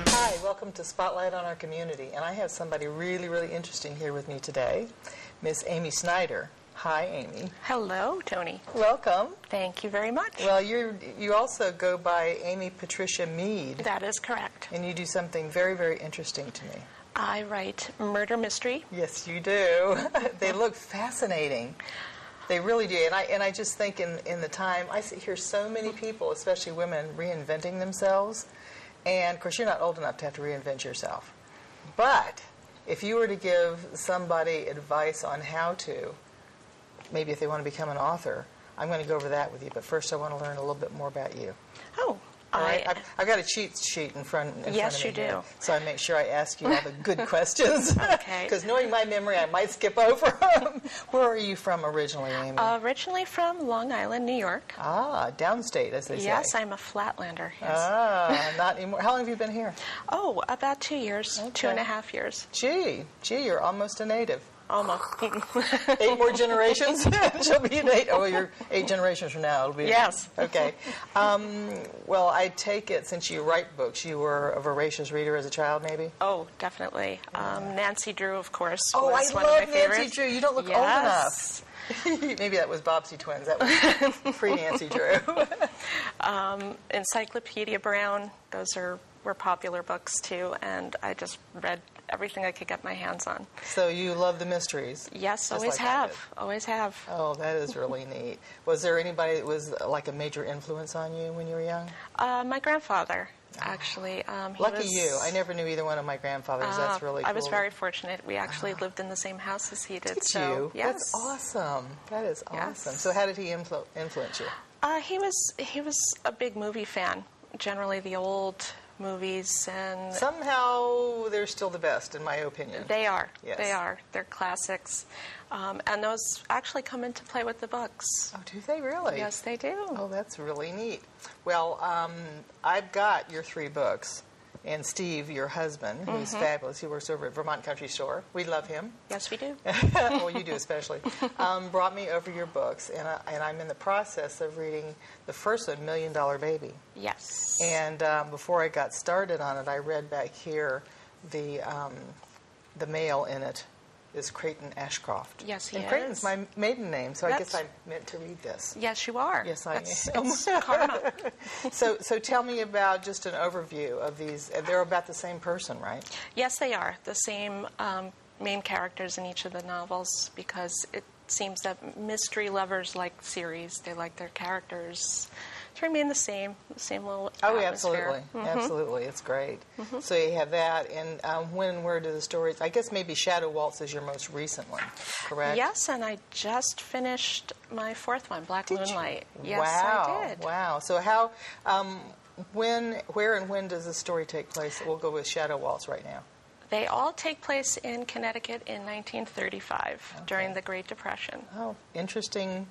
Hi, welcome to Spotlight on Our Community, and I have somebody really, really interesting here with me today, Miss Amy Snyder. Hi, Amy. Hello, Tony. Welcome. Thank you very much. Well, you also go by Amy Patricia Mead. That is correct. And you do something very, very interesting to me. I write murder mystery. Yes, you do. They look fascinating. They really do. And I just think in the time, I hear so many people, especially women, reinventing themselves. And, of course, you're not old enough to have to reinvent yourself. But if you were to give somebody advice on how to, maybe if they want to become an author, I'm going to go over that with you. But first I want to learn a little bit more about you. Oh. All right. I've got a cheat sheet in front of me. Yes, you do. So I make sure I ask you all the good questions. Okay. Because knowing my memory, I might skip over them. Where are you from originally, Amy? Originally from Long Island, New York. Ah, downstate, as they say. Yes, I'm a flatlander. Yes. Ah, not anymore. How long have you been here? Oh, about 2 years, Okay. 2.5 years. Gee, you're almost a native. Almost. 8 more generations? She'll be an 8. Oh, you're 8 generations from now. It'll be. Yes. Okay. Well, I take it since you write books, you were a voracious reader as a child, maybe? Oh, definitely. Nancy Drew, of course, Oh, was I one love of my Nancy favorites. Drew. You don't look old enough. Maybe that was Bobbsey Twins. That was pre-Nancy Drew. Encyclopedia Brown, those were popular books too, and I just read everything I could get my hands on. So you love the mysteries? Yes, just always like I have. did. Always have. Oh, that is really neat. Was there anybody that was like a major influence on you when you were young? My grandfather, actually. Lucky you. I never knew either one of my grandfathers. That's really cool. I was very fortunate. We actually lived in the same house as he did. Did so, you? Yes. That's awesome. That is Yes. awesome. So how did he influence you? He was a big movie fan. Generally, the old movies, and Somehow they're still the best, in my opinion. they are. Yes. They are. They're classics, and those actually come into play with the books. Oh, do they really? Yes, they do. Oh, that's really neat. Well, I've got your 3 books. And Steve, your husband, who's fabulous, he works over at Vermont Country Store. We love him. Yes, we do. Well, you do especially. Brought me over your books, and I'm in the process of reading the first one, $1 Million Baby. Yes. And before I got started on it, I read back here the male in it is Creighton Ashcroft. Yes, he and is. Creighton's my maiden name, so I That's- guess I meant to read this. Yes, you are. Yes, I am. It's karma. So tell me about just an overview of these. They're about the same person, right? Yes, they are. The same main characters in each of the novels, because it seems that mystery lovers like series. They like their characters to remain the same little Oh, atmosphere. absolutely. Absolutely. It's great. So you have that. And when and where do the stories, I guess maybe Shadow Waltz is your most recent one, correct? Yes, and I just finished my 4th one, Black Did you? Moonlight. Yes, Wow. I did. Wow. So how, where and when does the story take place? We'll go with Shadow Waltz right now. They all take place in Connecticut in 1935 during the Great Depression. Oh, interesting,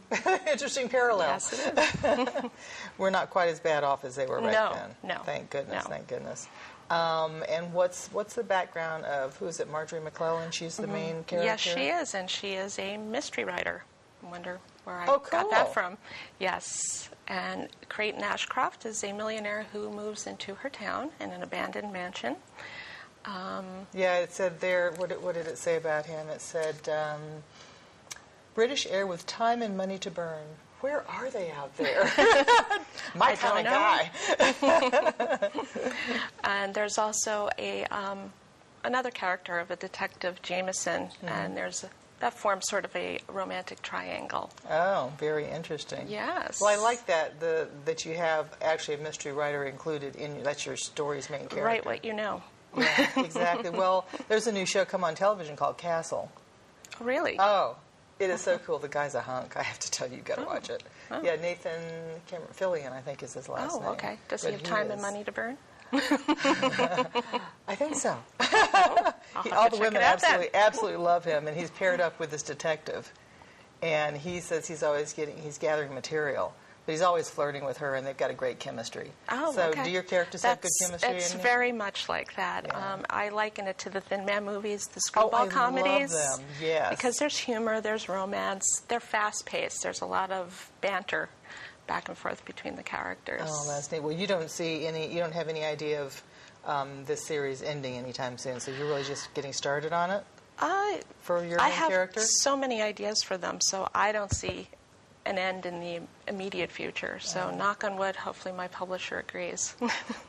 interesting parallel. Yes, it is. We're not quite as bad off as they were back then. No. Thank goodness. No. Thank goodness. And what's the background of, who is it, Marjorie McClellan? She's the main character? Yes, she is, and she is a mystery writer. I wonder where I Oh, got cool. that from. Yes, and Creighton Ashcroft is a millionaire who moves into her town in an abandoned mansion. Yeah, it said there, what did it say about him? It said, British heir with time and money to burn. Where are they out there? My kind of guy. And there's also another character of a detective, Jameson, and that forms sort of a romantic triangle. Oh, very interesting. Yes. Well, I like that you have actually a mystery writer included in, that's your story's main character. Write what you know. Yeah, exactly. Well, there's a new show come on television called Castle. Really? Oh, it is so cool. The guy's a hunk. I have to tell you, you've got to watch it. Oh. Yeah, Nathan Cameron Fillion, I think, is his last name. Oh, okay. Does he But have time and is- money to burn? I think so. I'll have All to the check women it out then. absolutely love him, and he's paired up with this detective. And he says he's gathering material, but he's always flirting with her, and they've got a great chemistry. Oh, so okay. do your characters have good chemistry? It's in you? very much like that. Yeah. I liken it to the Thin Man movies, the Oh, screwball I comedies. love them. Yes. Because there's humor, there's romance, they're fast-paced, there's a lot of banter. back and forth between the characters. Oh, that's neat. Well, you don't have any idea of this series ending anytime soon, so you're really just getting started on it for your main character? I have so many ideas for them, so I don't see an end in the immediate future. So knock on wood, hopefully my publisher agrees.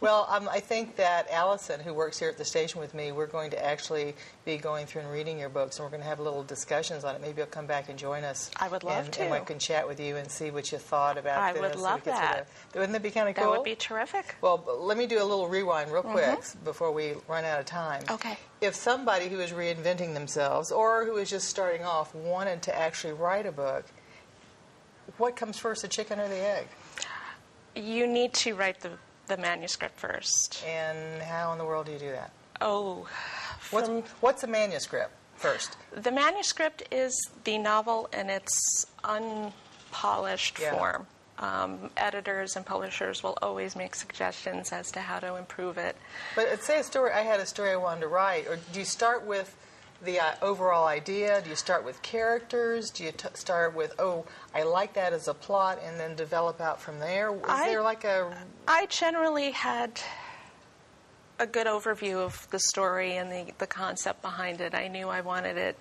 Well, I think that Allison, who works here at the station with me, we're going to actually be going through and reading your books, and we're going to have little discussions on it. Maybe you'll come back and join us. I would love to. And we can chat with you and see what you thought about this. I would love that. Wouldn't that be kind of cool? That would be terrific. Well, let me do a little rewind real quick before we run out of time. Okay. If somebody who is reinventing themselves or who is just starting off wanted to actually write a book, what comes first, the chicken or the egg? You need to write the manuscript first. And how in the world do you do that? Oh. What's a manuscript first? The manuscript is the novel in its unpolished form. Editors and publishers will always make suggestions as to how to improve it. But say I had a story I wanted to write, or do you start with the overall idea? Do you start with characters? Do you start with, I like that as a plot, and then develop out from there? I generally had a good overview of the story and the concept behind it. I knew I wanted it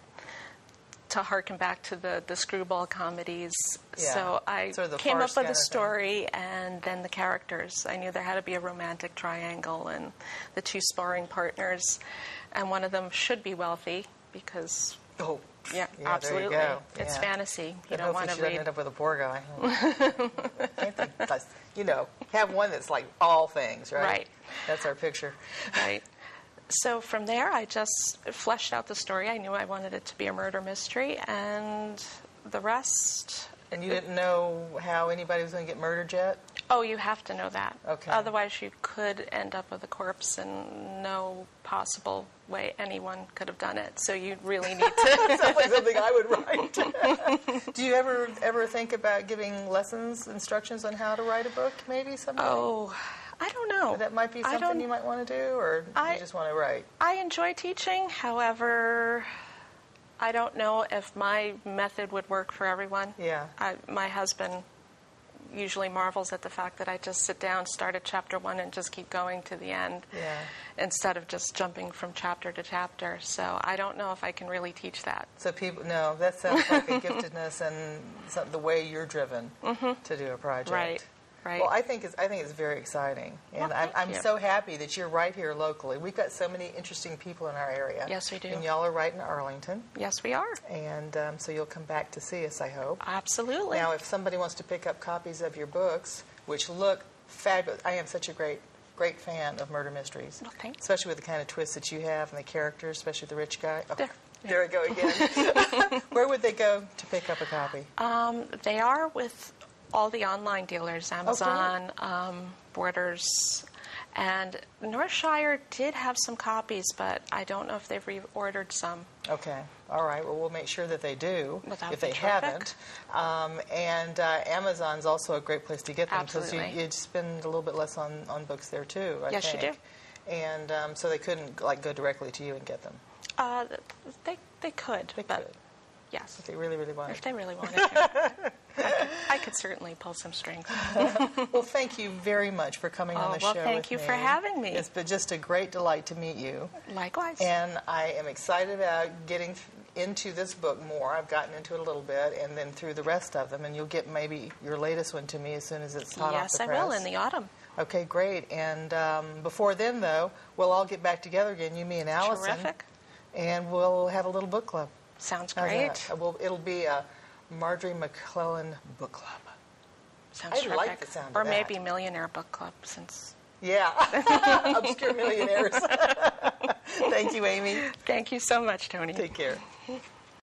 to harken back to the screwball comedies. Yeah. So I sort of came up with a story and then the characters. I knew there had to be a romantic triangle and the two sparring partners. And one of them should be wealthy because... Oh, yeah, absolutely. There you go. It's fantasy. You don't want to read. End up with a poor guy. Have one that's like all things, right? Right. That's our picture. Right. So from there, I just fleshed out the story. I knew I wanted it to be a murder mystery, and the rest... And you didn't know how anybody was going to get murdered yet? Oh, you have to know that. Okay. Otherwise, you could end up with a corpse and no possible way anyone could have done it. So you really need to... Sounds like something I would write. Do you ever think about giving instructions on how to write a book, maybe someday? Oh, I don't know. That might be something you might want to do, or you just want to write? I enjoy teaching. However, I don't know if my method would work for everyone. Yeah. My husband usually marvels at the fact that I just sit down, start at chapter 1, and just keep going to the end, instead of just jumping from chapter to chapter. So I don't know if I can really teach that. So that sounds like a giftedness and the way you're driven to do a project. Right. Right. Well, I think it's very exciting, and I'm so happy that you're right here locally. We've got so many interesting people in our area. Yes, we do. And y'all are right in Arlington. Yes, we are. And so you'll come back to see us, I hope. Absolutely. Now, if somebody wants to pick up copies of your books, which look fabulous, I am such a great fan of murder mysteries. Well, thanks. Especially with the kind of twists that you have and the characters, especially the rich guy. Oh, there we go again. Where would they go to pick up a copy? They are with all the online dealers, Amazon, Borders, and Northshire did have some copies, but I don't know if they've reordered some. Okay. All right. Well, we'll make sure that they do, if they terrific. haven't. And Amazon's also a great place to get them because Absolutely. you spend a little bit less on books there, too, I Yes, think. you do. And so they couldn't go directly to you and get them. They could. They but could. Yes. If they really, really wanted. If they really wanted to. I could certainly pull some strings. Well, thank you very much for coming on the show with me. Well, thank you for having me. It's been just a great delight to meet you. Likewise. And I am excited about getting into this book more. I've gotten into it a little bit, and then through the rest of them, and you'll get maybe your latest one to me as soon as it's hot off the press. Yes, I will, in the autumn. Okay, great. And before then, though, we'll all get back together again, you, me, and Allison. Terrific. And we'll have a little book club. Sounds great. It'll be a Marjorie McClellan book club. Sounds terrific. Like the sound of or that. maybe Millionaire Book Club, since... Yeah. Obscure millionaires. Thank you, Amy. Thank you so much, Tony. Take care.